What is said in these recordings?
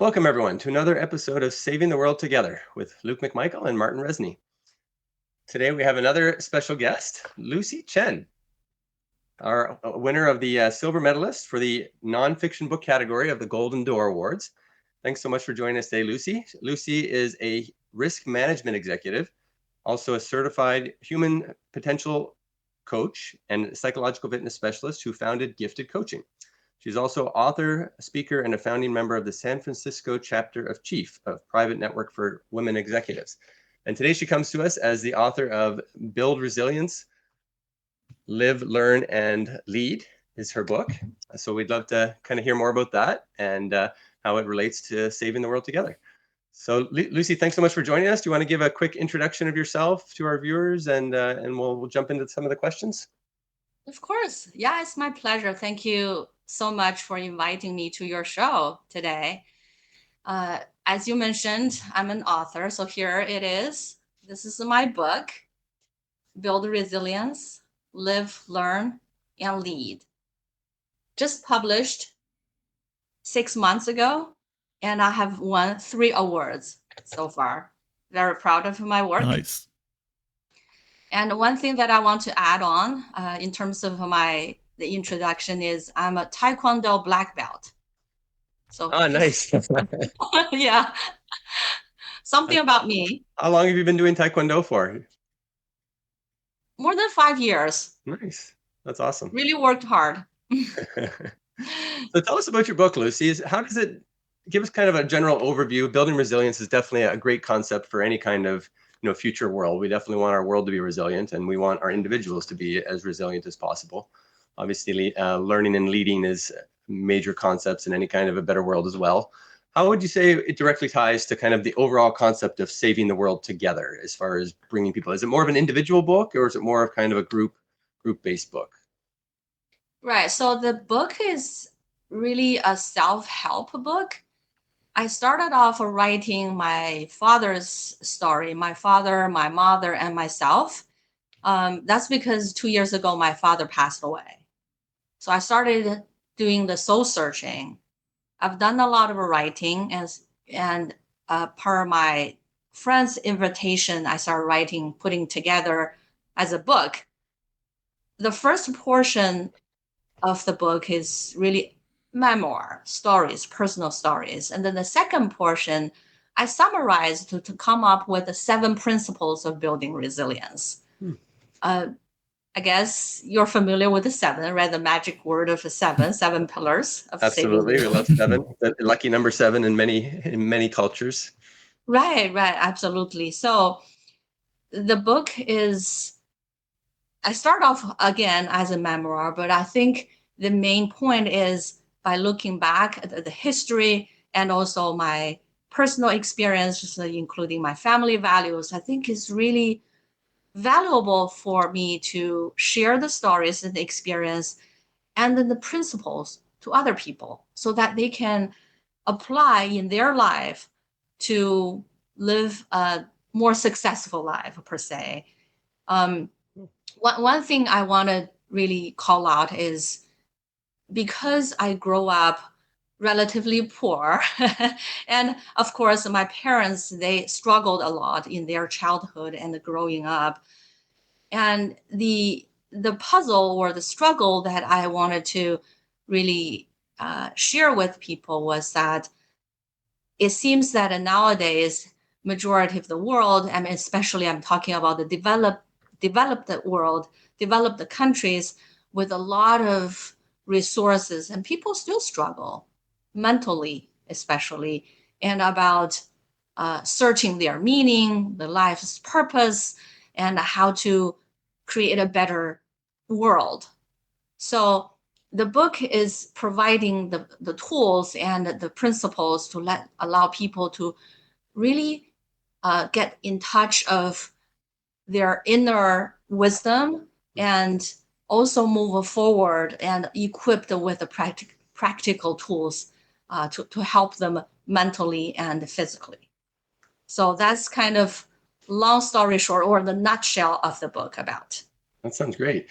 Welcome everyone to another episode of Saving the World Together with Luke Macmichael and Martin Rezny. Today we have another special guest, Lucy Chen, our winner of the silver medalist for the nonfiction book category of the Golden Door Awards. Thanks so much for joining us today, Lucy. Lucy is a risk management executive, also a certified human potential coach and psychological fitness specialist who founded Gifted Coaching. She's also author, speaker, and a founding member of the San Francisco chapter of Chief of Private Network for Women Executives. And today she comes to us as the author of Build Resilience, Live, Learn, and Lead is her book. So we'd love to kind of hear more about that and how it relates to saving the world together. So Lucy, thanks so much for joining us. Do you want to give a quick introduction of yourself to our viewers and we'll jump into some of the questions? Of course. Yeah, it's my pleasure. Thank you so much for inviting me to your show today. As you mentioned, I'm an author. So here it is. This is my book, Build Resilience, Live, Learn, and Lead. Just published 6 months ago, and I have won 3 awards so far. Very proud of my work. Nice. And one thing that I want to add on in terms of the introduction is I'm a taekwondo black belt. So nice. yeah, something about me. How long have you been doing taekwondo for? More than 5 years. Nice. That's awesome. Really worked hard. So tell us about your book, Lucy. How does it give us kind of a general overview? Building resilience is definitely a great concept for any kind of future world. We definitely want our world to be resilient, and we want our individuals to be as resilient as possible. Obviously, learning and leading is major concepts in any kind of a better world as well. How would you say it directly ties to kind of the overall concept of saving the world together as far as bringing people? Is it more of an individual book, or is it more of kind of a group-based book? Right. So the book is really a self-help book. I started off writing my father's story, my father, my mother, and myself. That's because 2 years ago, my father passed away. So I started doing the soul searching. I've done a lot of writing, and per my friend's invitation, I started writing, putting together as a book. The first portion of the book is really memoir stories, personal stories. And then the second portion, I summarized to come up with the 7 principles of building resilience. I guess you're familiar with the 7, right? The magic word of the 7 pillars of Absolutely, saving. we love 7. The lucky number 7 in many cultures. Right, absolutely. So the book I start off again as a memoir, but I think the main point is by looking back at the history and also my personal experiences, including my family values, I think is really valuable for me to share the stories and the experience and then the principles to other people so that they can apply in their life to live a more successful life, per se. One thing I want to really call out is because I grew up relatively poor, and of course, my parents, they struggled a lot in their childhood and growing up. And the puzzle or the struggle that I wanted to really share with people was that it seems that nowadays, majority of the world, I mean, especially I'm talking about the developed world, developed countries with a lot of resources, and people still struggle mentally, especially, and about searching their meaning, the life's purpose, and how to create a better world. So the book is providing the tools and the principles to allow people to really get in touch of their inner wisdom and also move forward and equipped with the practical tools to help them mentally and physically. So that's kind of long story short, or the nutshell of the book about. That sounds great.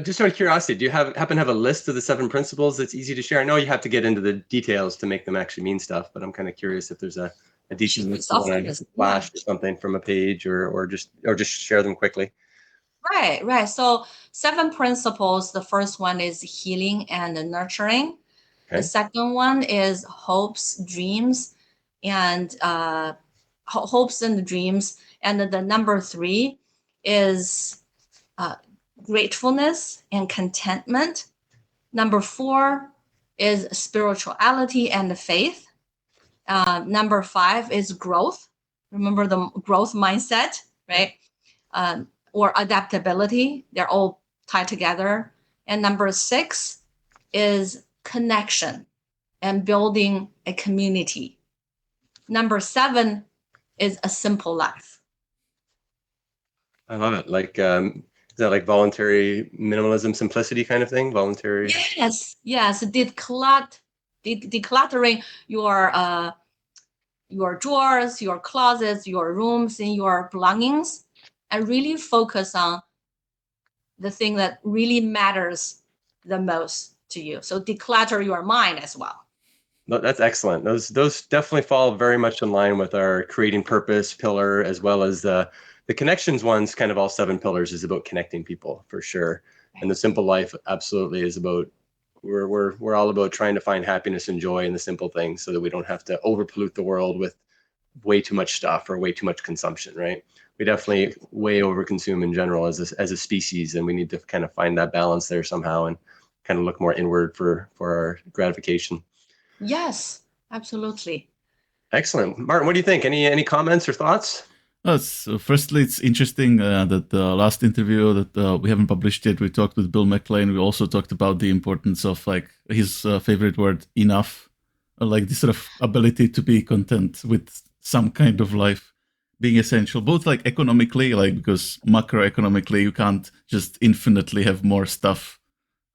Just out of curiosity, do you happen to have a list of the 7 principles that's easy to share? I know you have to get into the details to make them actually mean stuff, but I'm kind of curious if there's a decent list you want to flash or something from a page, or just share them quickly. Right. So 7 principles. The first one is healing and nurturing. The Okay. second one is dreams, and hopes and dreams. And the number three is uh, gratefulness and contentment. Number four is spirituality and faith. Number five is growth. Remember the growth mindset, right? Or adaptability. They're all tied together. And number six is connection and building a community. Number seven is a simple life. I love it. Like, is that like voluntary minimalism, simplicity kind of thing? Voluntary. Yes. Decluttering your drawers, your closets, your rooms, and your belongings, and really focus on the thing that really matters the most to you. So declutter your mind as well. No, that's excellent. Those definitely fall very much in line with our creating purpose pillar, as well as the connections ones. Kind of all 7 pillars is about connecting people for sure, and the simple life absolutely is about we're all about trying to find happiness and joy in the simple things, so that we don't have to overpollute the world with way too much stuff or way too much consumption. Right? We definitely way overconsume in general as a species, and we need to kind of find that balance there somehow, and kind of look more inward for our gratification. Yes, absolutely. Excellent. Martin, what do you think? Any comments or thoughts? So firstly, it's interesting that the last interview that we haven't published yet, we talked with Bill McLean. We also talked about the importance of like his favorite word, enough, like this sort of ability to be content with some kind of life being essential, both like economically, like because macroeconomically, you can't just infinitely have more stuff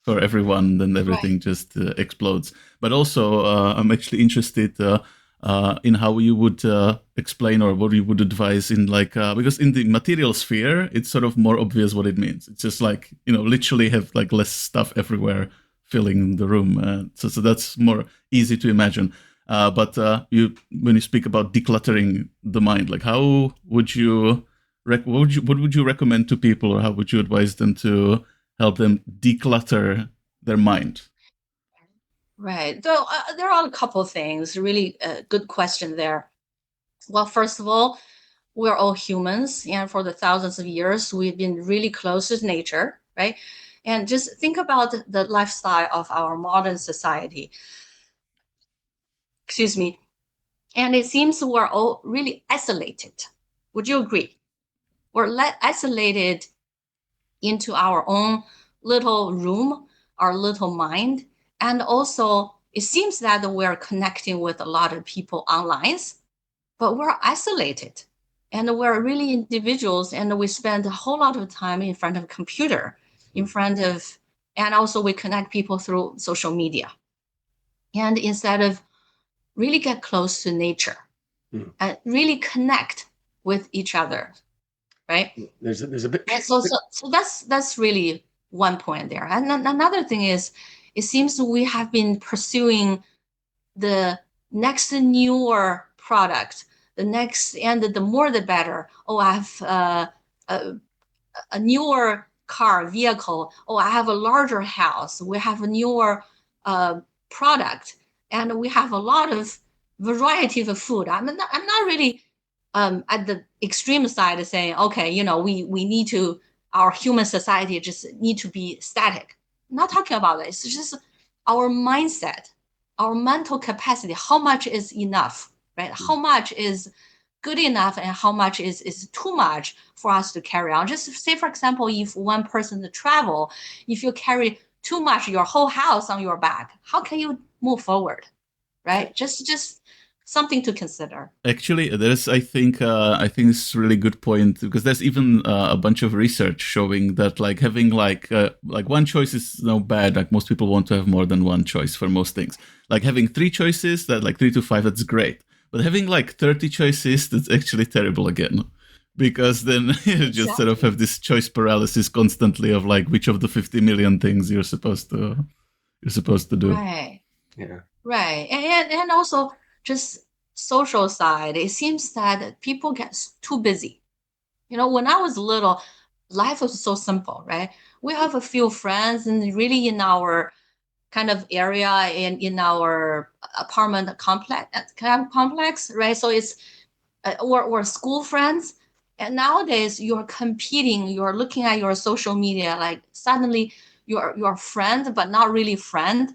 for everyone, then everything just explodes. But also, I'm actually interested in how you would explain or what you would advise in like because in the material sphere, it's sort of more obvious what it means. It's just like, literally have like less stuff everywhere filling the room. So that's more easy to imagine. But when you speak about decluttering the mind, like how would you what would you recommend to people, or how would you advise them to help them declutter their mind? Right. So there are a couple of things. Really good question there. Well, first of all, we're all humans, and for the thousands of years, we've been really close to nature, right? And just think about the lifestyle of our modern society. Excuse me. And it seems we're all really isolated. Would you agree? We're isolated into our own little room, our little mind. And also, it seems that we're connecting with a lot of people online, but we're isolated. And we're really individuals, and we spend a whole lot of time in front of a computer, and also we connect people through social media. And instead of really get close to nature and really connect with each other, right? There's a bit. And so that's really one point there. And another thing is, it seems we have been pursuing the next newer product, and the more the better. Oh, I have a newer vehicle. Oh, I have a larger house. We have a newer product, and we have a lot of variety of food. I'm not really at the extreme side of saying, okay, we need to, our human society just need to be static. I'm not talking about that. It's just our mindset, our mental capacity. How much is enough, right? How much is good enough, and how much is too much for us to carry on? Just say, for example, if one person to travel, if you carry too much, your whole house on your back, how can you move forward, right? Just something to consider. Actually, there's, I think it's a really good point, because there's even a bunch of research showing that like having like one choice is no bad. Like most people want to have more than one choice for most things. Like having 3 choices, that like 3 to 5, that's great. But having like 30 choices, that's actually terrible again. because then you just sort of have this choice paralysis constantly of like which of the 50 million things you're supposed to do. Right. Yeah. Right. And also just social side, it seems that people get too busy. When I was little, life was so simple, right? We have a few friends and really in our kind of area in our apartment complex, right? So it's or school friends. And nowadays you're competing, you're looking at your social media, like suddenly you're friend, but not really friend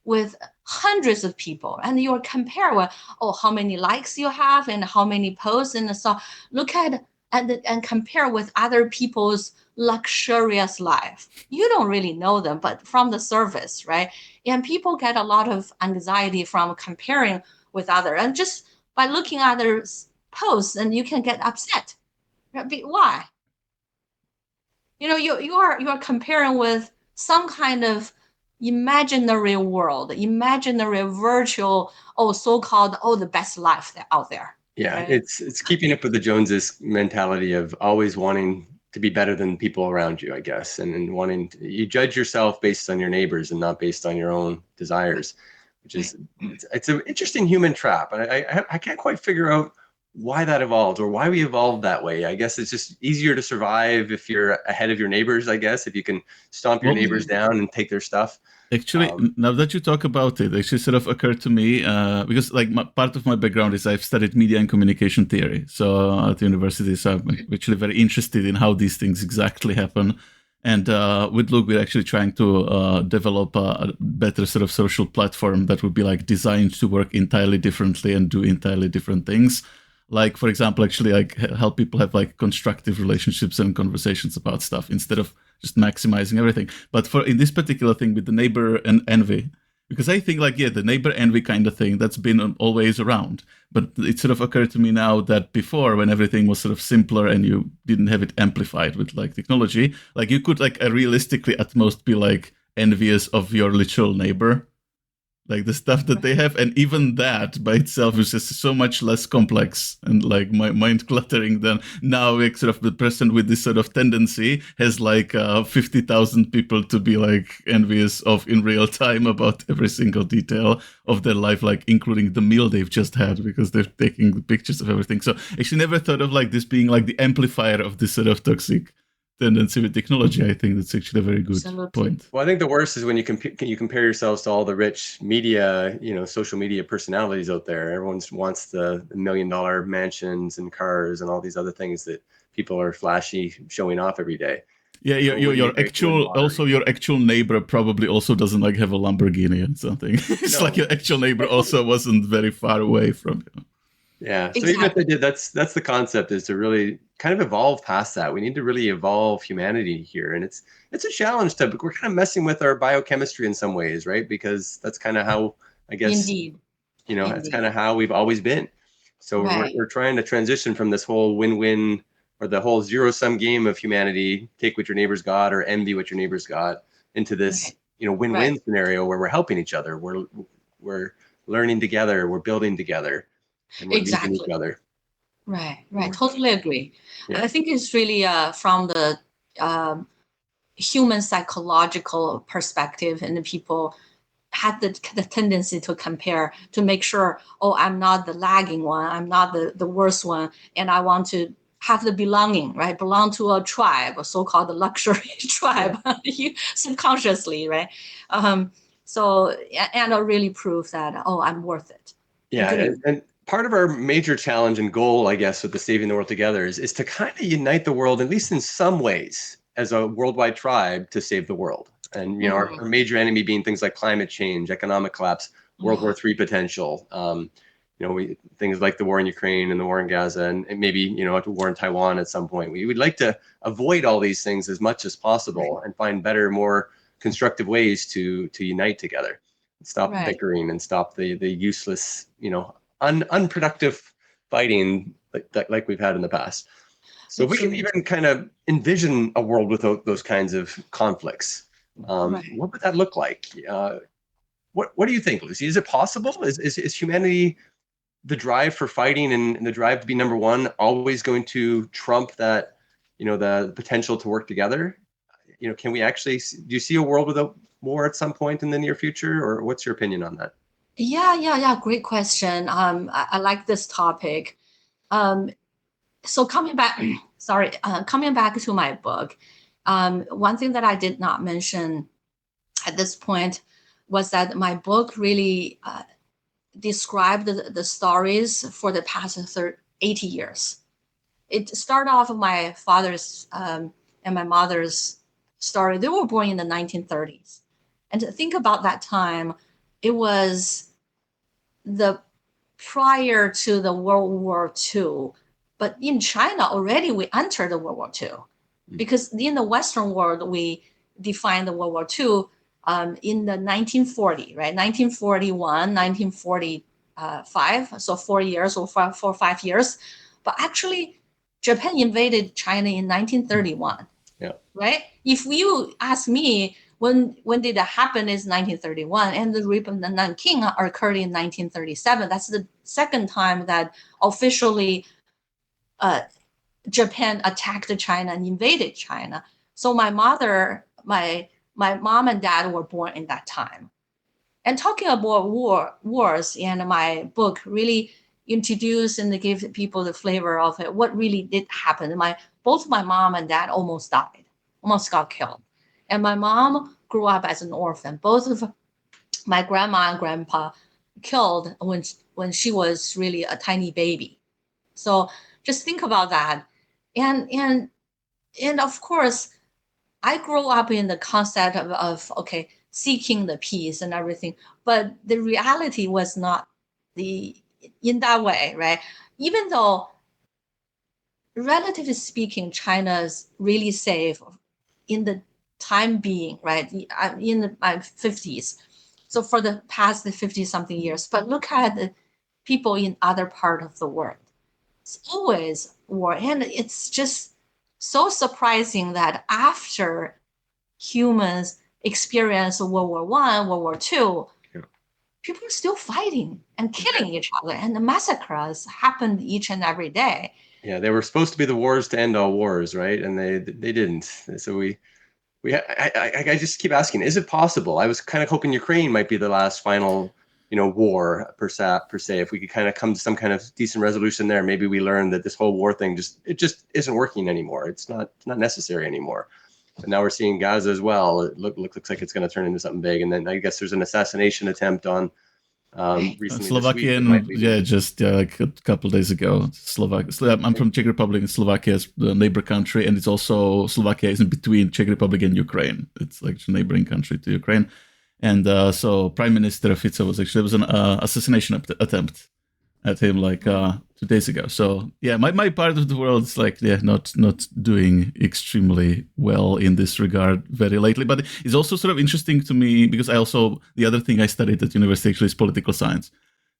with hundreds of people. And you're comparing, how many likes you have and how many posts. And so look at and compare with other people's luxurious life. You don't really know them, but from the surface, right? And people get a lot of anxiety from comparing with others. And just by looking at others' posts, and you can get upset. Why? You're comparing with some kind of imaginary world, imaginary virtual, so-called, the best life out there. Yeah, right? it's keeping up with the Joneses mentality of always wanting to be better than people around you, I guess, and wanting you judge yourself based on your neighbors and not based on your own desires, which is it's an interesting human trap, and I can't quite figure out why that evolved or why we evolved that way. I guess it's just easier to survive if you're ahead of your neighbors. I guess if you can stomp your neighbors down and take their stuff. Actually, now that you talk about it, actually sort of occurred to me because like part of my background is I've studied media and communication theory. So at the university, so I'm actually very interested in how these things exactly happen. And with Luke, we're actually trying to develop a better sort of social platform that would be like designed to work entirely differently and do entirely different things. Like, for example, actually like help people have like constructive relationships and conversations about stuff instead of just maximizing everything. But in this particular thing with the neighbor and envy, because I think like, the neighbor envy kind of thing, that's been always around. But it sort of occurred to me now that before, when everything was sort of simpler and you didn't have it amplified with like technology, like you could like realistically at most be like envious of your literal neighbor. Like the stuff that they have, and even that by itself is just so much less complex and like mind cluttering than now. Like sort of the person with this sort of tendency has like 50,000 people to be like envious of in real time about every single detail of their life, like including the meal they've just had because they're taking the pictures of everything. So actually, never thought of like this being like the amplifier of this sort of toxic tendency with technology. I think that's actually a very good point. Well, I think the worst is when you compare yourselves to all the rich media, social media personalities out there. Everyone wants the $1 million mansions and cars and all these other things that people are flashy showing off every day. Yeah, your actual neighbor probably also doesn't like have a Lamborghini and something. It's like your actual neighbor also wasn't very far away from you. Yeah. So even if they did, that's the concept, is to really kind of evolve past that. We need to really evolve humanity here. And it's a challenge we're kind of messing with our biochemistry in some ways, right? Because that's kind of how, I guess, Indeed. That's kind of how we've always been. So we're trying to transition from this whole win-win or the whole zero-sum game of humanity, take what your neighbor's got or envy what your neighbor's got, into this, win-win scenario where we're helping each other. We're learning together. We're building together. And we're using each other. Right. Totally agree. Yeah. I think it's really from the human psychological perspective, and the people had the tendency to compare, to make sure, I'm not the lagging one, I'm not the worst one, and I want to have the belonging, right? Belong to a tribe, a so-called luxury tribe, subconsciously, right? So, and really prove that, I'm worth it. Yeah, and part of our major challenge and goal, I guess, with the Saving the World Together is to kind of unite the world, at least in some ways, as a worldwide tribe to save the world. And, our major enemy being things like climate change, economic collapse, World War III potential, things like the war in Ukraine and the war in Gaza, and maybe, a war in Taiwan at some point. We would like to avoid all these things as much as possible and find better, more constructive ways to unite together. Stop bickering and stop the useless, unproductive fighting like we've had in the past. So if we can even kind of envision a world without those kinds of conflicts, what would that look like? What do you think, Lucy? Is it possible? Is humanity the drive for fighting and the drive to be number one always going to trump that, the potential to work together? Can we actually, do you see a world without war at some point in the near future, or what's your opinion on that? Yeah. Great question. I like this topic. So coming back, coming back to my book, one thing that I did not mention at this point was that my book really described the stories for the past 80 years. It started off with my father's and my mother's story. They were born in the 1930s. And to think about that time, it was the prior to the World War II. But in China, already we entered the World War II. Because in the Western world, we defined the World War II in the 1940, right? 1941, 1945, so 4 years or 4 or 5 years. But actually, Japan invaded China in 1931. Yeah. Right? If you ask me, when did that happen is 1931, and the Rebellion of Nanking occurred in 1937. That's the second time that officially Japan attacked China and invaded China. So my mom and dad were born in that time. And talking about wars, and my book really introduced and give people the flavor of it, what really did happen. Both my mom and dad almost died, almost got killed. And my mom grew up as an orphan. Both of my grandma and grandpa killed when she was really a tiny baby. So just think about that. And of course, I grew up in the concept of seeking the peace and everything, but the reality was not in that way, right? Even though, relatively speaking, China's really safe in the time being, right? In my 50s. So for the past 50 something years, but look at the people in other part of the world. It's always war. And it's just so surprising that after humans experience World War I, World War II, people are still fighting and killing each other, and the massacres happened each and every day. Yeah, they were supposed to be the wars to end all wars, right? And they didn't. So I just keep asking, is it possible? I was kind of hoping Ukraine might be the last final, war per se. If we could kind of come to some kind of decent resolution there, maybe we learn that this whole war thing just isn't working anymore. It's not necessary anymore. And now we're seeing Gaza as well. It looks like it's going to turn into something big. And then I guess there's an assassination attempt on recently Slovakia, just like a couple of days ago. I'm from Czech Republic, and Slovakia is the neighbor country, and it's also Slovakia is in between Czech Republic and Ukraine. It's like a neighboring country to Ukraine, and so Prime Minister Fico was an assassination attempt at him 2 days ago. So yeah, my part of the world is not doing extremely well in this regard very lately. But it's also sort of interesting to me because the other thing I studied at university actually is political science.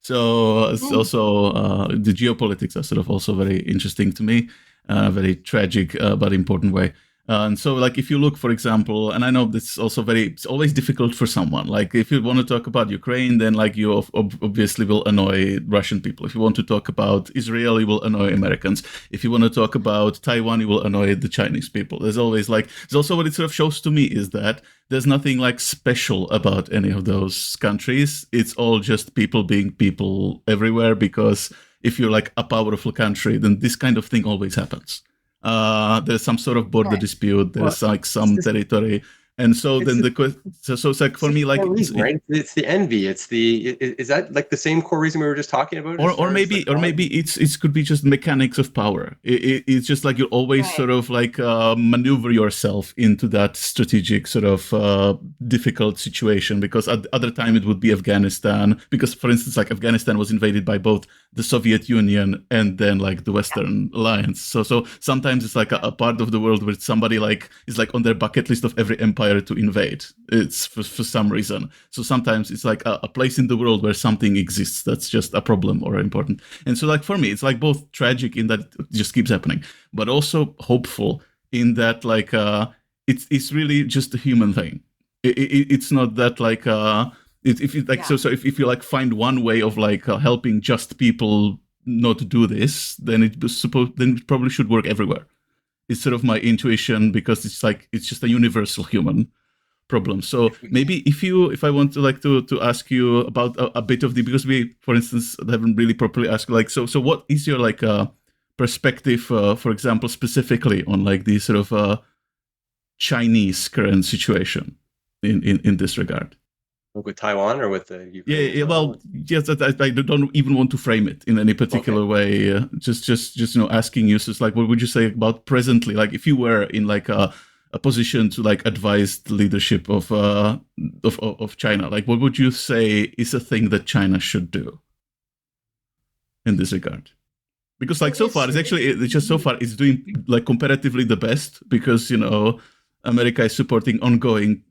So it's also the geopolitics are sort of also very interesting to me, very tragic but important way. And so, if you look, for example, and I know this is also it's always difficult for someone. Like, if you want to talk about Ukraine, then you obviously will annoy Russian people. If you want to talk about Israel, you will annoy Americans. If you want to talk about Taiwan, you will annoy the Chinese people. There's always there's also what it sort of shows to me is that there's nothing special about any of those countries. It's all just people being people everywhere, because if you're a powerful country, then this kind of thing always happens. There's some sort of border dispute. There's some territory, and so then so it's for me reason, right? It's the envy. It's is that the same core reason we were just talking about? Or maybe it could be just mechanics of power. It's just you always sort of maneuver yourself into that strategic sort of difficult situation, because at the other time it would be Afghanistan, because for instance Afghanistan was invaded by both the Soviet Union and then the Western Alliance. So sometimes it's a part of the world where somebody is on their bucket list of every empire to invade. It's for some reason. So sometimes it's a place in the world where something exists that's just a problem or important. And so for me, it's both tragic in that it just keeps happening, but also hopeful in that it's really just a human thing. It's not that If you like, so if you like find one way of like helping just people not to do this, then it probably should work everywhere. It's sort of my intuition, because it's just a universal human problem. So maybe if I want to like to ask you about a bit of because we, for instance, haven't really properly asked like so what is your like perspective, for example, specifically on like the sort of Chinese current situation in this regard? With Taiwan or with the Ukraine? Yeah. Well, yes, I don't even want to frame it in any particular way. Just asking you, so it's like, what would you say about presently? Like, if you were in like a position to like advise the leadership of China, like, what would you say is a thing that China should do in this regard? Because like so far, it's doing like comparatively the best, because America is supporting ongoing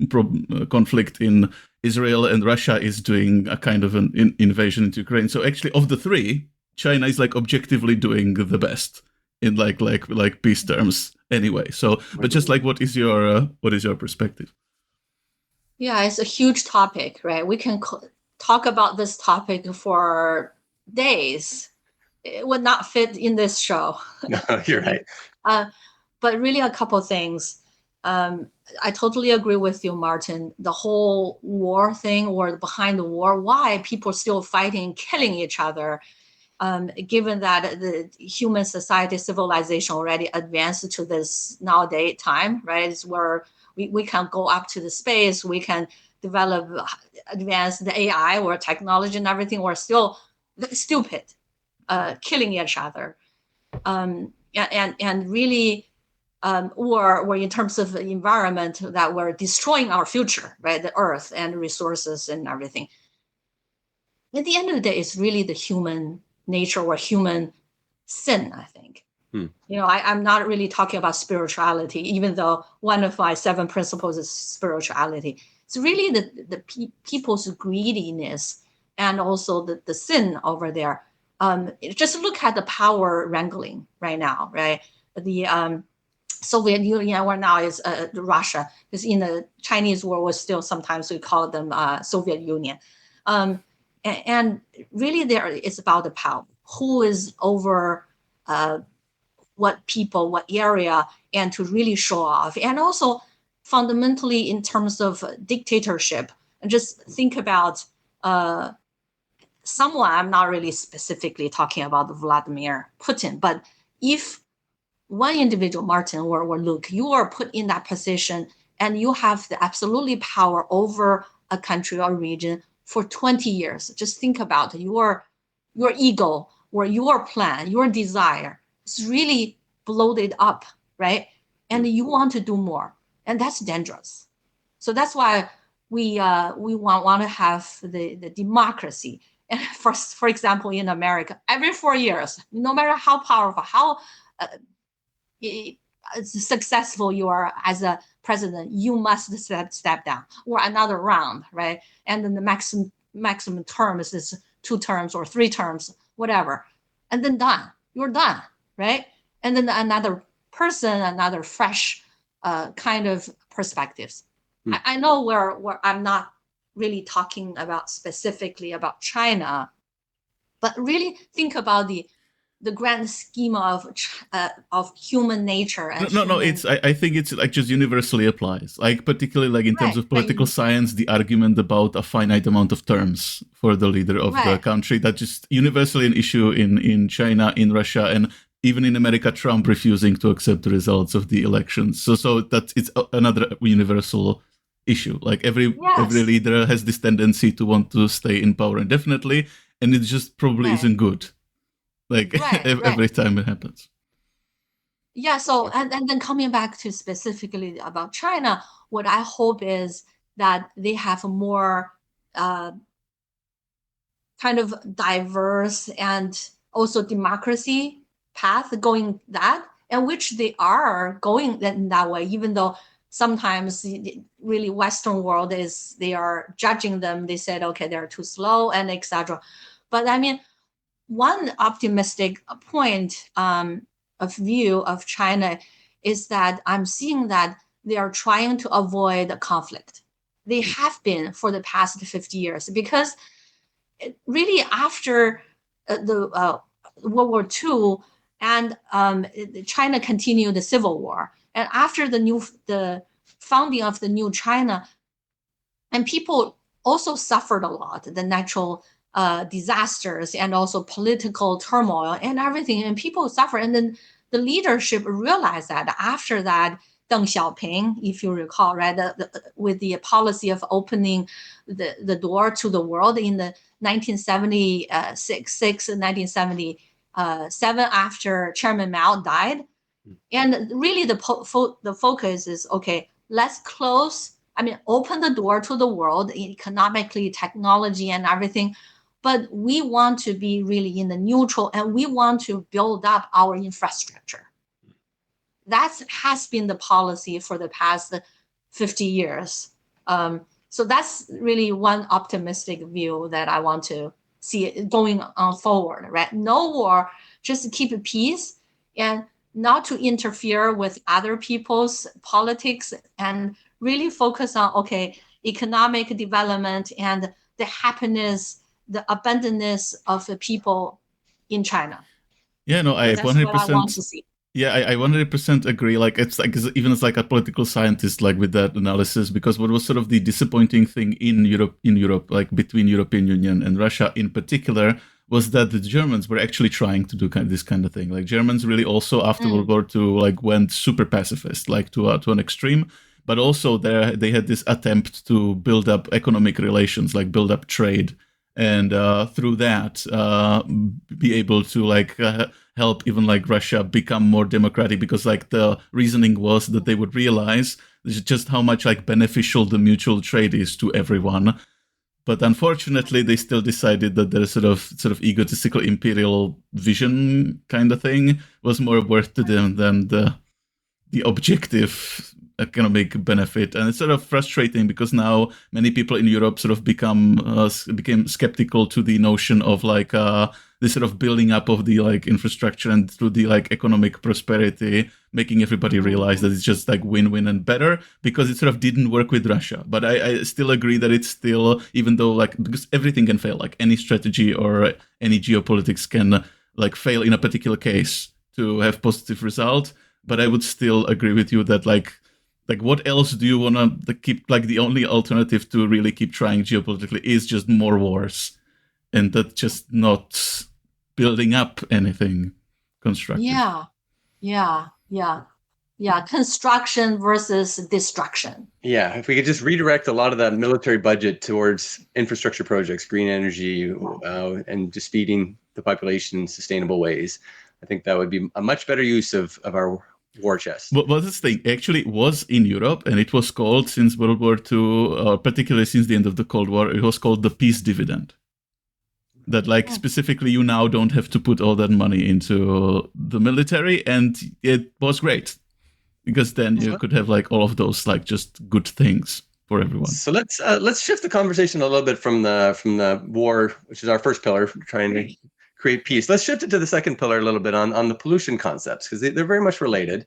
conflict in Israel, and Russia is doing a kind of an invasion into Ukraine. So actually, of the three, China is like objectively doing the best in like peace terms anyway. So, but just like, what is your perspective? Yeah, it's a huge topic, right? We can talk about this topic for days. It would not fit in this show. No, you're right. But really, a couple of things. I totally agree with you, Martin. The whole war thing, or behind the war, why people are still fighting, killing each other, given that the human society, civilization already advanced to this nowadays time, right? It's where we can go up to the space, we can develop advanced the AI or technology and everything. We're still stupid, killing each other, and really. Or in terms of the environment, that we're destroying our future, right? The earth and resources and everything. At the end of the day, it's really the human nature or human sin, I think. I'm not really talking about spirituality, even though one of my 7 principles is spirituality. It's really the people's greediness and also the sin over there. Just look at the power wrangling right now, right? The Soviet Union, or now is Russia, because in the Chinese world, still sometimes we call them Soviet Union. And really there it's about the power. Who is over what people, what area, and to really show off. And also fundamentally in terms of dictatorship, and just think about someone, I'm not really specifically talking about Vladimir Putin, but if one individual, Martin or Luke, you are put in that position and you have the absolutely power over a country or region for 20 years. Just think about your ego or your plan, your desire. It's really bloated up, right? And you want to do more, and that's dangerous. So that's why we want to have the democracy. And for example, in America, every 4 years, no matter how powerful, how successful you are as a president, you must step down, or another round, right? And then the maximum term is 2 terms or 3 terms, whatever, and then you're done, right? And then another person, another fresh kind of perspectives. I know where I'm not really talking about specifically about China, but really think about the grand schema of human nature. And no, it's I think it's like just universally applies, like particularly like in terms of political science, the argument about a finite amount of terms for the leader of the country, that just universally an issue in China, in Russia, and even in America, Trump refusing to accept the results of the elections. So that it's another universal issue. Like every leader has this tendency to want to stay in power indefinitely, and it just probably isn't good. Like every time it happens. Yeah. So and then coming back to specifically about China, what I hope is that they have a more kind of diverse and also democracy path going that, and which they are going in that way, even though sometimes really Western world they are judging them. They said, okay, they're too slow and etc. But I mean, one optimistic point of view of China is that I'm seeing that they are trying to avoid conflict. They have been for the past 50 years, because really after the World War II, and China continued the Civil War, and after the founding of the new China, and people also suffered a lot, the natural disasters and also political turmoil and everything, and people suffer. And then the leadership realized that after that, Deng Xiaoping, if you recall, right, with the policy of opening the door to the world in the 1976 and 1977, after Chairman Mao died. And really the focus is, okay, let's open the door to the world economically, technology and everything. But we want to be really in the neutral, and we want to build up our infrastructure. That has been the policy for the past 50 years. So that's really one optimistic view that I want to see it going on forward, right? No war, just to keep peace and not to interfere with other people's politics, and really focus on, okay, economic development and the happiness, the abundance of the people in China. Yeah, no, I That's what I want 100%. to see. Yeah, I 100% agree. Like, it's like, even as like a political scientist, like with that analysis, because what was sort of the disappointing thing in Europe, like between European Union and Russia in particular, was that the Germans were actually trying to do this kind of thing. Like, Germans really also after World War II, like, went super pacifist, like to an extreme. But also they had this attempt to build up economic relations, like build up trade, and through that be able to like help even like Russia become more democratic, because like the reasoning was that they would realize just how much like beneficial the mutual trade is to everyone. But unfortunately, they still decided that their sort of egotistical imperial vision kind of thing was more worth to them than the objective economic benefit. And it's sort of frustrating, because now many people in Europe sort of became skeptical to the notion of like this sort of building up of the like infrastructure, and through the like economic prosperity, making everybody realize that it's just like win-win and better, because it sort of didn't work with Russia. But I still agree that it's still, even though like, because everything can fail, like any strategy or any geopolitics can like fail in a particular case to have positive result. But I would still agree with you that like what else do you want to keep? Like, the only alternative to really keep trying geopolitically is just more wars, and that's just not building up anything constructive. Yeah. Construction versus destruction. Yeah, if we could just redirect a lot of that military budget towards infrastructure projects, green energy, and just feeding the population in sustainable ways, I think that would be a much better use of our war chest. Well, this thing actually was in Europe, and it was called, since World War II, particularly since the end of the Cold War, it was called the peace dividend. That like specifically you now don't have to put all that money into the military, and it was great, because then you could have like all of those like just good things for everyone. So let's shift the conversation a little bit from the war, which is our first pillar, trying to create peace. Let's shift it to the second pillar a little bit on the pollution concepts, because they're very much related.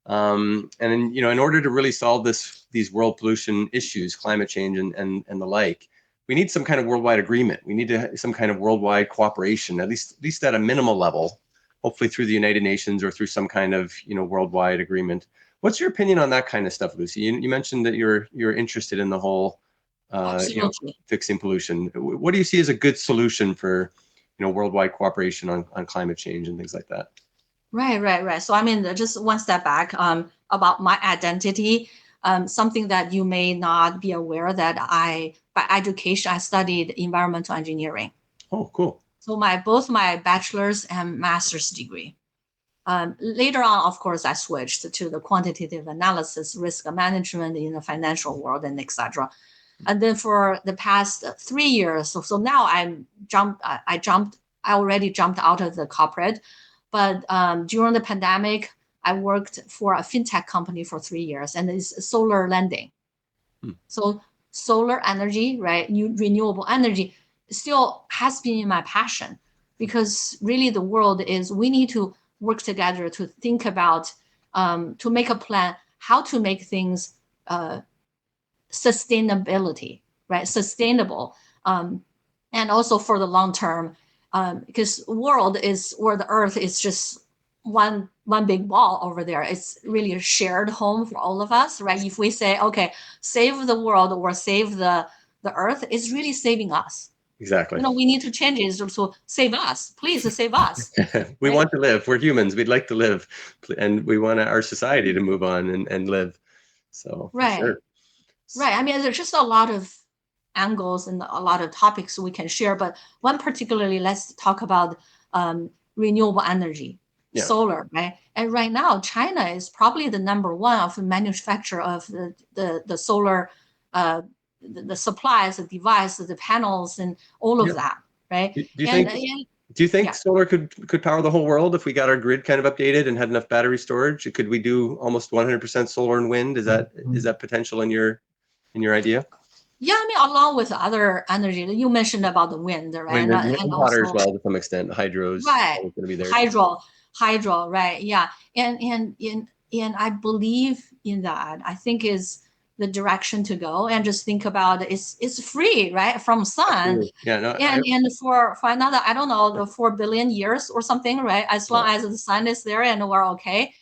And in order to really solve these world pollution issues, climate change and the like, we need some kind of worldwide agreement. We need some kind of worldwide cooperation, at least at a minimal level, hopefully through the United Nations or through some kind of worldwide agreement. What's your opinion on that kind of stuff, Lucy? You mentioned that you're interested in the whole fixing pollution. What do you see as a good solution for worldwide cooperation on climate change and things like that? Right. So just one step back about my identity. Something that you may not be aware, that by education, I studied environmental engineering. Oh, cool. So both my bachelor's and master's degree. Later on, of course, I switched to the quantitative analysis, risk management in the financial world, and etc. And then for the past 3 years, so now I already jumped out of the corporate. But during the pandemic, I worked for a fintech company for 3 years, and it's solar lending. So solar energy, right, renewable energy, still has been my passion, because really the world we need to work together to think about, to make a plan how to make things sustainability, right? Sustainable, and also for the long term, because world is where the earth is just one big ball over there. It's really a shared home for all of us, right? If we say, okay, save the world or save the earth, it's really saving us. Exactly. We need to change it. So save us, please save us. We right? want to live. We're humans. We'd like to live, and we want our society to move on and live. So for Right. sure. Right. I mean, there's just a lot of angles and a lot of topics we can share, but one particularly, let's talk about renewable energy, Yeah. solar, right? And right now, China is probably the number one of the manufacturer of the solar, the supplies, the devices, the panels, and all of Yeah. that, right? Do you think? Do you think yeah. solar could power the whole world if we got our grid kind of updated and had enough battery storage? Could we do almost 100% solar and wind? Is that potential in your idea? Yeah, I mean, along with other energy, you mentioned about the wind, right? I mean, And water also, as well to some extent. Hydro's right, always going to be there. hydro, right? Yeah, and I believe in that. I think is the direction to go, and just think about it's free, right, from sun. Yeah, no, and for another, I don't know, the 4 billion years or something, right? As long as the sun is there and we're okay.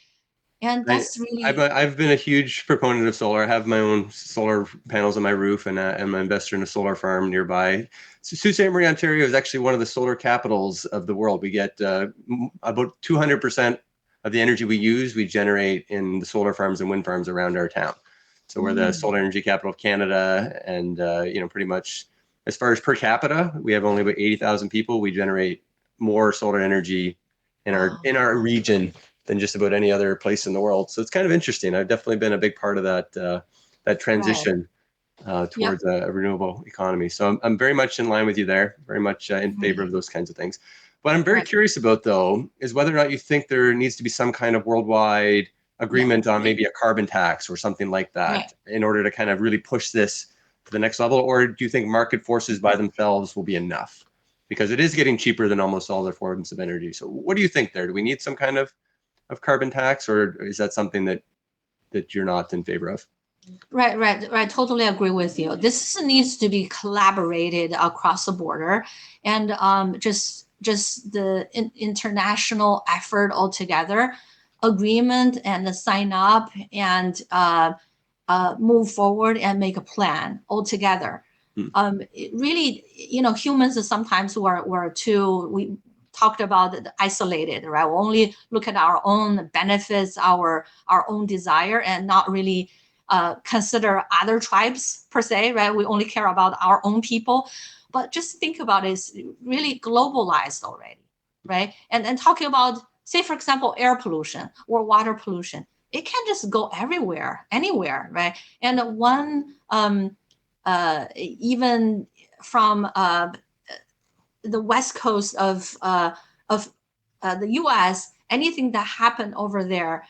And that's really. I've been a huge proponent of solar. I have my own solar panels on my roof, and I'm an investor in a solar farm nearby. So Sault Ste. Marie, Ontario is actually one of the solar capitals of the world. We get about 200% of the energy we use, we generate in the solar farms and wind farms around our town. So we're the solar energy capital of Canada, and pretty much as far as per capita, we have only about 80,000 people. We generate more solar energy in our region than just about any other place in the world. So it's kind of interesting. I've definitely been a big part of that transition towards a renewable economy. So I'm very much in line with you there, very much in favor of those kinds of things. What I'm very curious about, though, is whether or not you think there needs to be some kind of worldwide agreement on maybe a carbon tax or something like that in order to kind of really push this to the next level. Or do you think market forces by themselves will be enough? Because it is getting cheaper than almost all other forms of energy. So what do you think there? Do we need some kind of carbon tax, or is that something that you're not in favor of? Right. Totally agree with you. This needs to be collaborated across the border, and just the international effort altogether, agreement and sign up and move forward and make a plan altogether. Really, humans sometimes we talked about isolated, right? We only look at our own benefits, our own desire, and not really consider other tribes per se, right? We only care about our own people. But just think about it, it's really globalized already, right? And talking about, say, for example, air pollution or water pollution, it can just go everywhere, anywhere, right? And one, even from the west coast of the U.S., anything that happened over there,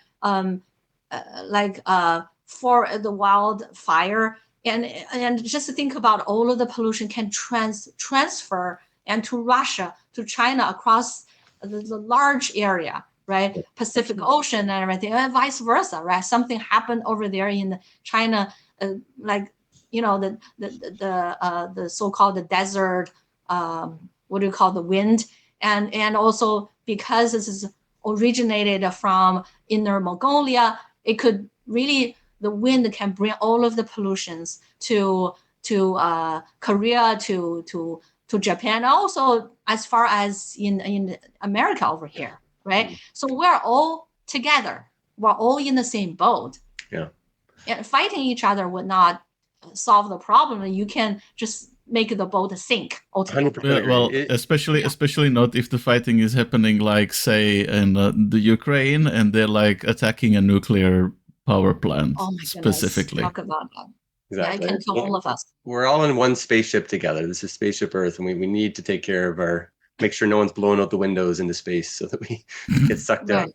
for the wildfire, and just think about all of the pollution can transfer and to Russia, to China, across the large area, right? Pacific Ocean and everything, and vice versa, right? Something happened over there in China, the so-called the desert, what do you call the wind, and also because this is originated from Inner Mongolia, it could really, the wind can bring all of the pollutions to Korea, to Japan, also as far as in America over here, right? So we're all together. We're all in the same boat. Yeah. And fighting each other would not solve the problem. You can just make the boat sink altogether. Yeah, well, especially not if the fighting is happening, like, say, in the Ukraine, and they're like attacking a nuclear power plant specifically. Talk about that. Exactly. Yeah, it can kill all of us. We're all in one spaceship together. This is Spaceship Earth, and we need to take care of make sure no one's blowing out the windows into space so that we get sucked up.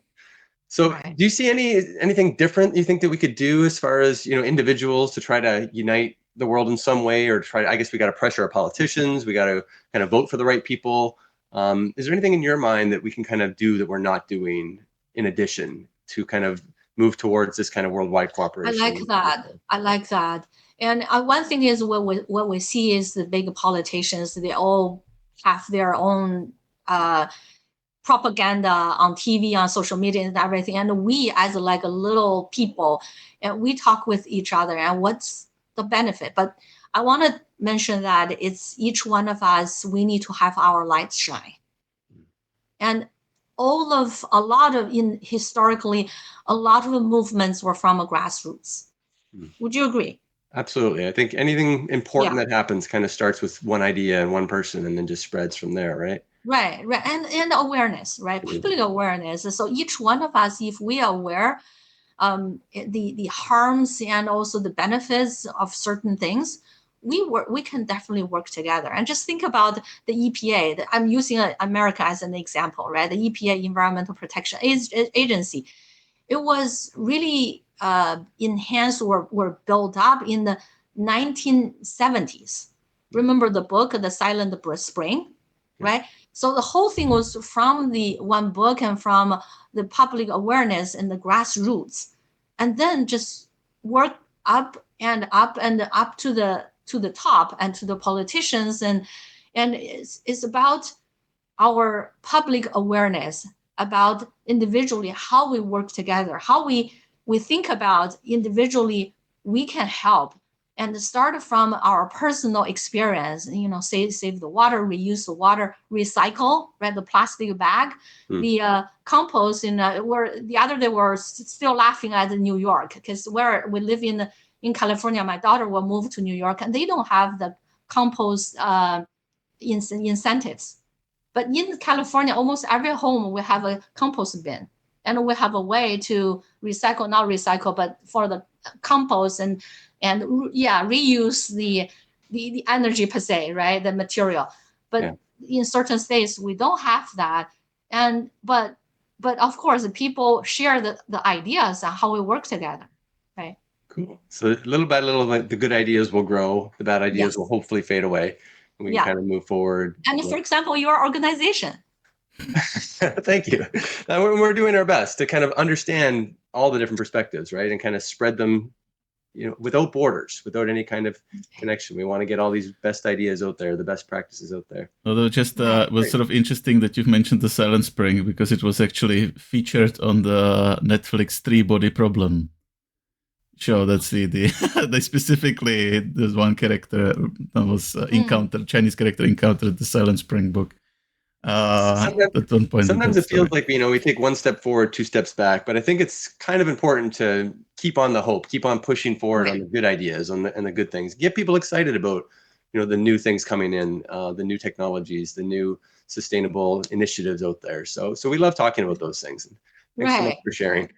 So do you see anything different you think that we could do as far as, individuals to try to unite the world in some way, or I guess we got to pressure our politicians. We got to kind of vote for the right people. Is there anything in your mind that we can kind of do that we're not doing in addition to kind of move towards this kind of worldwide cooperation? I like that. And one thing is what we see is the big politicians, they all have their own propaganda on TV, on social media, and everything. And we, as like a little people, and we talk with each other, and what's the benefit? But I want to mention that it's each one of us. We need to have our lights shine, and historically, a lot of the movements were from a grassroots. Would you agree? Absolutely. I think anything important that happens kind of starts with one idea and one person and then just spreads from there, right? Right. And awareness, right? Public awareness. So each one of us, if we are aware the harms and also the benefits of certain things, we can definitely work together. And just think about the EPA. I'm using America as an example, right? The EPA, Environmental Protection Agency. It was really enhanced or built up in the 1970s. Remember the book, The Silent Spring, right? So the whole thing was from the one book and from the public awareness and the grassroots, and then just work up and up and up to the top and to the politicians, and it's about our public awareness, about individually how we work together, how we think about individually we can help, and start from our personal experience. Save the water, reuse the water, recycle, right? The plastic bag, the compost. Where the other day we're still laughing at New York, because where we live in California, my daughter will move to New York, and they don't have the compost incentives. But in California, almost every home will have a compost bin, and we have a way to recycle, not recycle, but for the compost and reuse the energy per se, right? The material. But in certain states, we don't have that. And but of course, people share the ideas on how we work together, right? Cool. So little by little, the good ideas will grow. The bad ideas will hopefully fade away. We can kind of move forward. And for example, your organization. Thank you. We're doing our best to kind of understand all the different perspectives, right? And kind of spread them, without borders, without any kind of connection. We want to get all these best ideas out there, the best practices out there. Although just was sort of interesting that you've mentioned the Silent Spring, because it was actually featured on the Netflix Three Body Problem show. That's they specifically, there's one character that was encountered, Chinese character encountered the Silent Spring book. At one point, sometimes it feels like we take one step forward, two steps back, but I think it's kind of important to keep on the hope, keep on pushing forward on the good ideas and the good things, get people excited about the new things coming in, the new technologies, the new sustainable initiatives out there. So we love talking about those things. Thanks so much for sharing.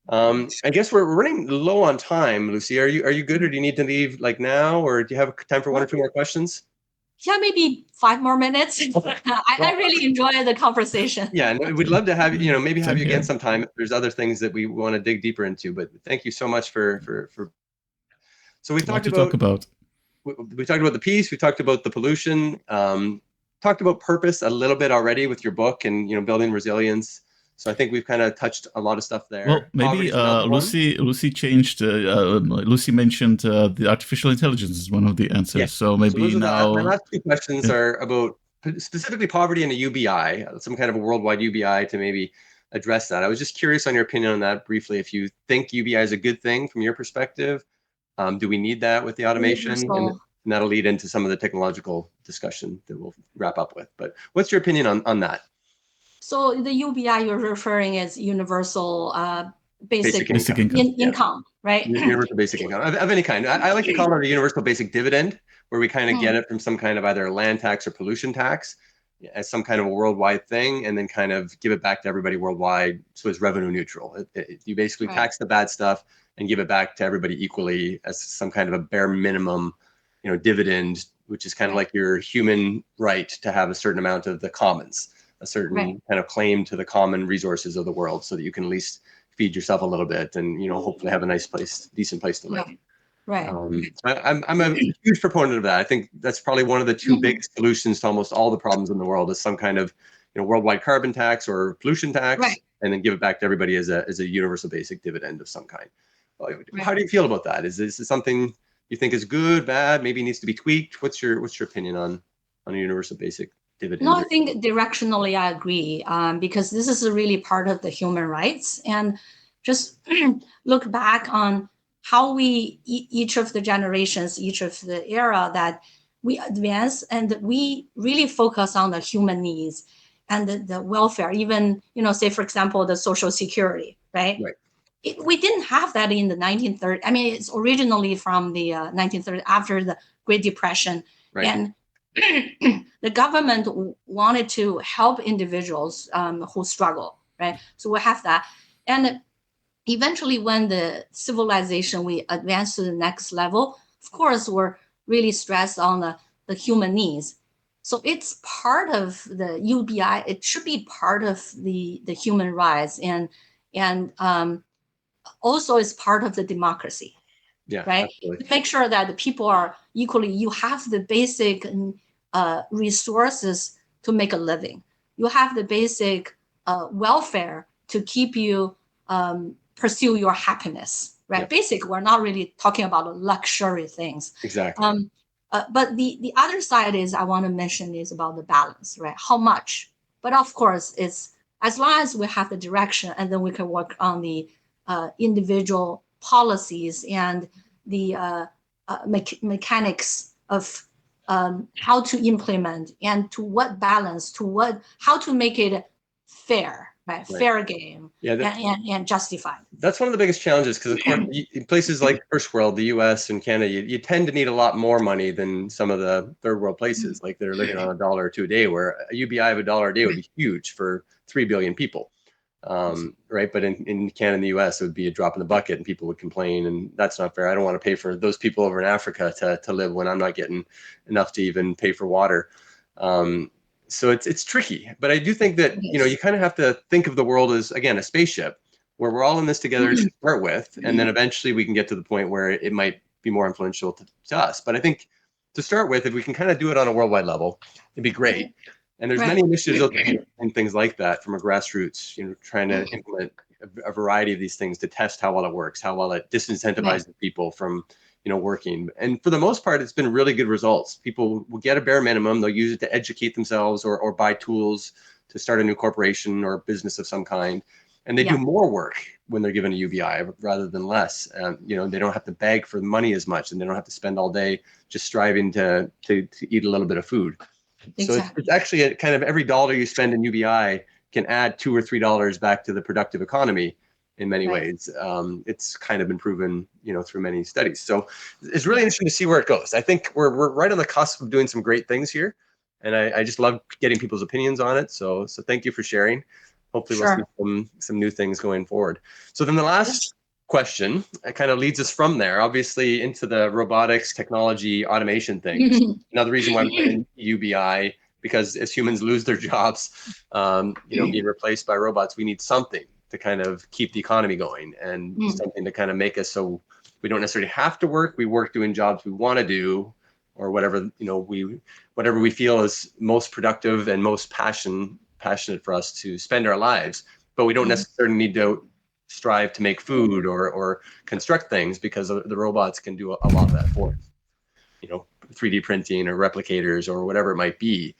I guess we're running low on time, Lucy. Are you good, or do you need to leave like now, or do you have time for one or two more questions? Yeah, maybe 5 more minutes. I really enjoy the conversation. Yeah, and we'd love to have you, maybe have you again sometime if there's other things that we want to dig deeper into. But thank you so much for. So we talked about the peace. We talked about the pollution. Talked about purpose a little bit already with your book and building resilience. So I think we've kind of touched a lot of stuff there. Well, maybe Lucy changed. Lucy mentioned the artificial intelligence is one of the answers. Yeah. So maybe now. My last two questions are about specifically poverty and a UBI, some kind of a worldwide UBI to maybe address that. I was just curious on your opinion on that briefly. If you think UBI is a good thing from your perspective, do we need that with the automation? And that'll lead into some of the technological discussion that we'll wrap up with. But what's your opinion on that? So the UBI you're referring is universal basic income, right? Universal basic income of any kind. I like to call it a universal basic dividend, where we kind of get it from some kind of either land tax or pollution tax as some kind of a worldwide thing, and then kind of give it back to everybody worldwide. So it's revenue neutral. You basically tax the bad stuff and give it back to everybody equally as some kind of a bare minimum, dividend, which is kind of like your human right to have a certain amount of the commons, a certain kind of claim to the common resources of the world, so that you can at least feed yourself a little bit and hopefully have a nice place, decent place to live. Right. I'm a huge proponent of that. I think that's probably one of the two big solutions to almost all the problems in the world, is some kind of worldwide carbon tax or pollution tax, and then give it back to everybody as a universal basic dividend of some kind. How do you feel about that? Is this something you think is good, bad, maybe needs to be tweaked? What's your opinion on a universal basic dividend? No, I think directionally I agree, because this is really part of the human rights. And just look back on how we, each of the generations, each of the era that we advance, and we really focus on the human needs and the welfare, even, say, for example, the social security, right? Right. We didn't have that in the 1930s. I mean, it's originally from the 1930s, after the Great Depression. Right. And the government wanted to help individuals who struggle, right? So we have that. And eventually, when the civilization, we advance to the next level, of course, we're really stressed on the human needs. So it's part of the UBI. It should be part of the human rights, and also is part of the democracy. Yeah, right? absolutely. To make sure that the people are equally, you have the basic resources to make a living. You have the basic welfare to keep you pursue your happiness, right? Yeah. Basic, we're not really talking about luxury things. Exactly. But the other side is I want to mention is about the balance, right? How much? But of course, it's as long as we have the direction, and then we can work on the individual policies and the mechanics of how to implement, and to what balance, how to make it fair, right? Fair game, and justified. That's one of the biggest challenges, because of course, in places like first world, the US and Canada, you tend to need a lot more money than some of the third world places, like they're living on $1 or $2 a day, where a UBI of $1 a day would be huge for 3 billion people. Right. But in Canada and the US, it would be a drop in the bucket, and people would complain, and that's not fair. I don't want to pay for those people over in Africa to live when I'm not getting enough to even pay for water. So it's tricky, but I do think that, you kind of have to think of the world as, again, a spaceship where we're all in this together to start with, and then eventually we can get to the point where it might be more influential to us. But I think to start with, if we can kind of do it on a worldwide level, it'd be great. And there's many initiatives out there and things like that from a grassroots, trying to implement a variety of these things to test how well it works, how well it disincentivizes people from, working. And for the most part, it's been really good results. People will get a bare minimum. They'll use it to educate themselves or buy tools to start a new corporation or business of some kind. And they do more work when they're given a UBI rather than less. They don't have to beg for money as much, and they don't have to spend all day just striving to eat a little bit of food. So it's actually a kind of every dollar you spend in UBI can add $2 or $3 back to the productive economy in many ways. It's kind of been proven, through many studies. So it's really interesting to see where it goes. I think we're right on the cusp of doing some great things here, and I just love getting people's opinions on it. So thank you for sharing. Hopefully we'll see some new things going forward. So then the last question, it kind of leads us from there, obviously, into the robotics, technology, automation things. Another reason why I'm in UBI, because as humans lose their jobs, being replaced by robots, we need something to kind of keep the economy going, and something to kind of make us so we don't necessarily have to work. We work doing jobs we want to do, or whatever, whatever we feel is most productive and most passionate for us to spend our lives. But we don't necessarily need to strive to make food or construct things, because the robots can do a lot of that for us. 3D printing or replicators or whatever it might be.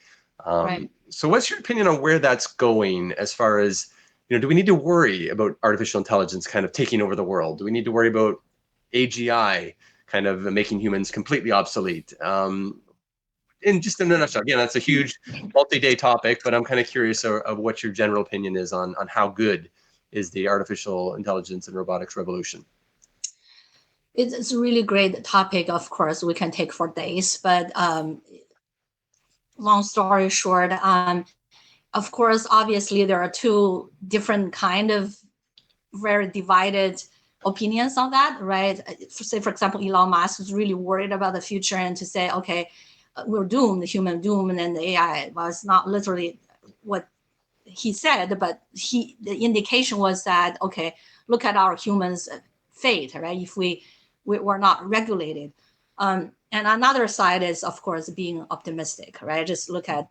So what's your opinion on where that's going, as far as, do we need to worry about artificial intelligence kind of taking over the world? Do we need to worry about AGI kind of making humans completely obsolete? In just in a nutshell, again, that's a huge multi-day topic, but I'm kind of curious of what your general opinion is on how good is the artificial intelligence and robotics revolution. It's a really great topic. Of course, we can take for days, but long story short, of course, obviously there are two different kind of very divided opinions on that, right? Say, for example, Elon Musk is really worried about the future, and to say, okay, we're doomed, the human doom, and then the AI. Well, it's not literally what he said, but the indication was that, okay, look at our humans' fate, right? If we're not regulated. And another side is, of course, being optimistic, right? Just look at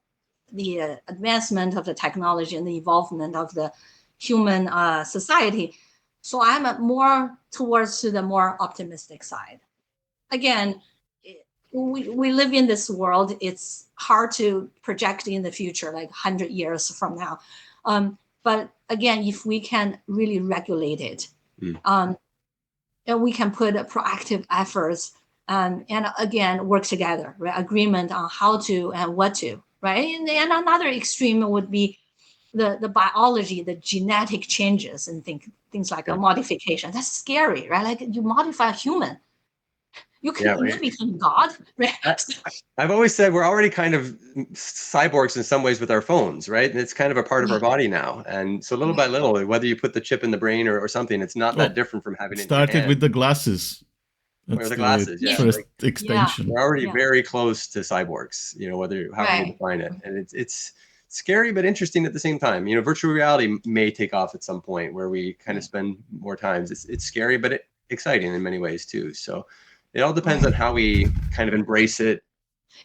the advancement of the technology and the evolvement of the human society. So I'm more towards to the more optimistic side. again, we live in this world. It's hard to project in the future, like 100 years from now. But again, if we can really regulate it, and we can put proactive efforts, and again, work together, right? Agreement on how to and what to, right? And another extreme would be the biology, the genetic changes, and things like a modification. That's scary, right? Like you modify a human, you become God, right? I've always said we're already kind of cyborgs in some ways with our phones, right? And it's kind of a part of our body now. And so little by little, whether you put the chip in the brain or something, it's not that different from having it in your hand. With the glasses. Or the glasses, first extension. We're already very close to cyborgs, whether however you define it. And it's scary but interesting at the same time. Virtual reality may take off at some point where we kind of spend more time. It's scary, but exciting in many ways too. So it all depends on how we kind of embrace it.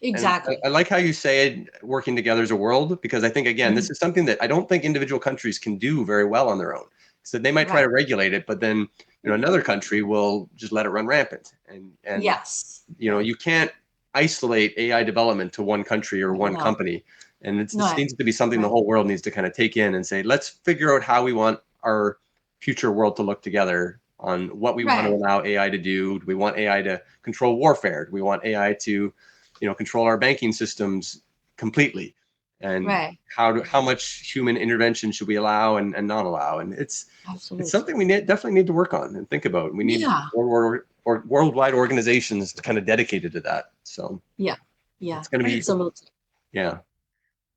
Exactly. I like how you say it, working together as a world, because I think, again, this is something that I don't think individual countries can do very well on their own. So they might try to regulate it, but then another country will just let it run rampant. And yes, you can't isolate AI development to one country or one company. And it seems to be something the whole world needs to kind of take in and say, let's figure out how we want our future world to look together on what we want to allow AI to do. Do we want AI to control warfare? Do we want AI to, control our banking systems completely? And how much human intervention should we allow and not allow? And it's something we definitely need to work on and think about. We need worldwide organizations kind of dedicated to that. So it's going to be absolutely.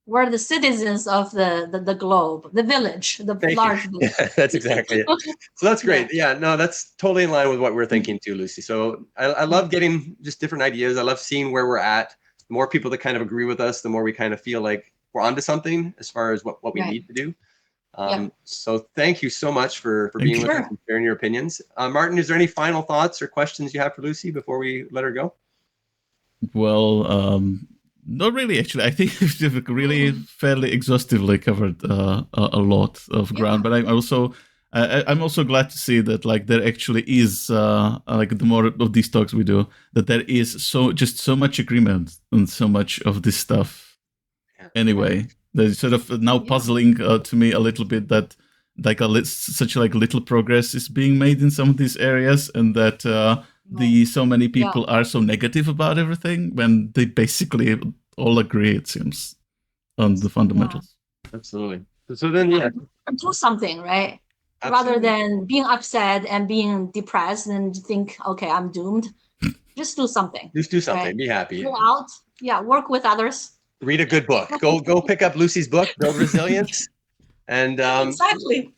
We're the citizens of the globe, the village, the large village. That's exactly it. So that's great. No, that's totally in line with what we're thinking too, Lucy. So I love getting just different ideas. I love seeing where we're at. The more people that kind of agree with us, the more we kind of feel like we're onto something as far as what we need to do. So thank you so much for being with us and sharing your opinions. Martin, is there any final thoughts or questions you have for Lucy before we let her go? Well, not really, actually. I think we've really fairly exhaustively covered a lot of ground. But I'm also glad to see that there actually is the more of these talks we do, that there is so much agreement on so much of this stuff. Anyway, there's sort of now puzzling to me a little bit that such little progress is being made in some of these areas, and that so many people are so negative about everything when they basically all agree, it seems, on the fundamentals. Absolutely. So then, do something, right? Absolutely. Rather than being upset and being depressed and think, okay, I'm doomed. Just do something. Just do something. Right? Be happy. Go out. Work with others. Read a good book. Go pick up Lucy's book, Build Resilience. And exactly.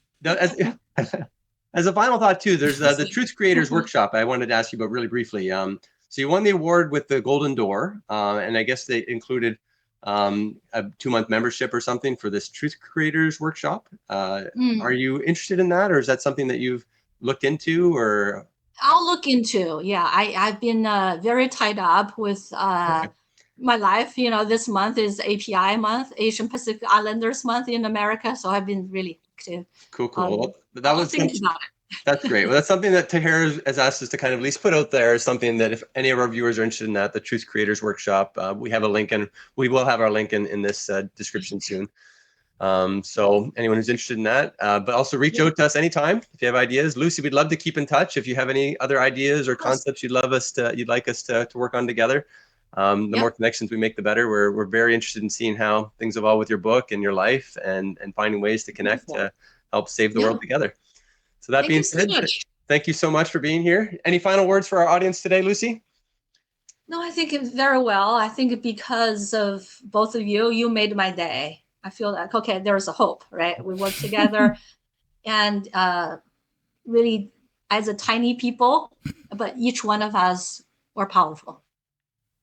As a final thought too, there's the Truth Creators Workshop I wanted to ask you about really briefly. So you won the award with the Golden Door, and I guess they included a 2-month membership or something for this Truth Creators Workshop. Are you interested in that, or is that something that you've looked into? Or I'll look into. I've been very tied up with my life. This month is API month, Asian Pacific Islanders month in America, so I've been really active. Cool. Well, that's great. Well, that's something that Tahir has asked us to kind of at least put out there as something that if any of our viewers are interested in that, the Truth Creators Workshop, we have a link, and we will have our link in this description soon. So anyone who's interested in that, but also reach out to us anytime if you have ideas. Lucy, we'd love to keep in touch. If you have any other ideas or concepts you'd like us to work on together, the more connections we make, the better. We're very interested in seeing how things evolve with your book and your life, and finding ways to connect to help save the world together. So that being said, thank you so much for being here. Any final words for our audience today, Lucy? No, I think very well. I think because of both of you, you made my day. I feel like, okay, there's a hope, right? We work together and really as a tiny people, but each one of us, we're powerful.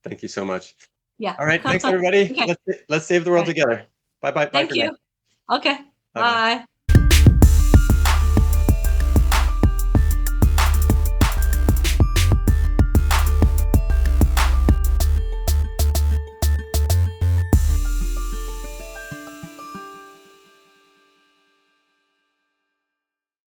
Thank you so much. Yeah. All right. Thanks, everybody. Okay. Let's save the world together. Bye-bye. Thank you. Okay. Bye.